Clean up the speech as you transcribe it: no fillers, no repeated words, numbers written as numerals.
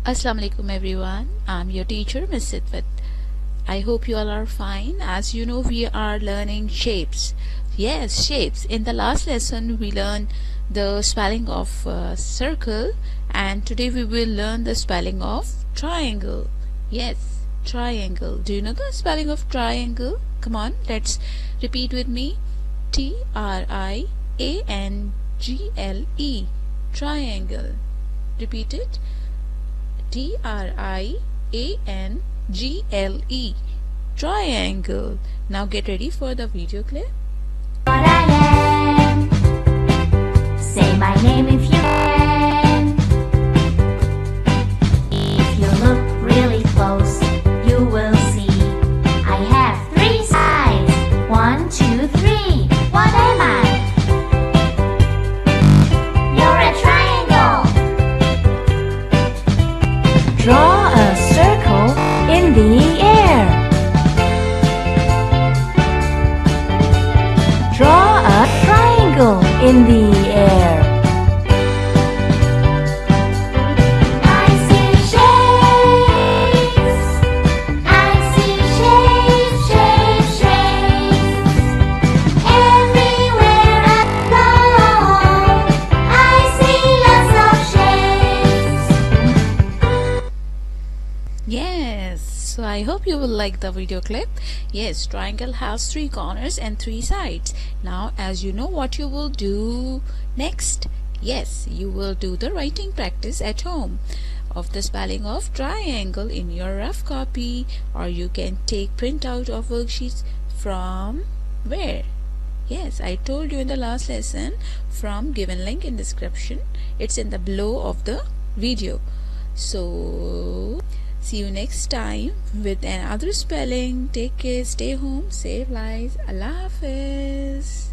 Assalamu alaikum everyone. I'm your teacher Miss SITWAT. I hope you all are fine. As you know, we are learning shapes. Yes, shapes. In the last lesson we learned the spelling of circle, and today we will learn the spelling of triangle. Yes, triangle. Do you know the spelling of triangle? Come on, let's repeat with me. Triangle. Triangle. Repeat it. Triangle. Triangle. Now get ready for the video clip. What I am. Say my name if you can. If you look really close, you will see I have 3 sides. 1, 2, 3. What am I? You're a triangle. Draw a circle in the air. Draw a triangle in the air. I see shapes. I see shapes, shapes, shapes. Everywhere I go, I see lots of shapes. Yes, so I hope you will like the video clip. Yes, triangle has 3 corners and 3 sides. Now, as you know what you will do next. Yes, you will do the writing practice at home of the spelling of triangle in your rough copy, or you can take printout of worksheets from where? Yes, I told you in the last lesson, from given link in description. It's in the below of the video. So see you next time with another spelling. Take care, stay home, save lives. Allah Hafiz.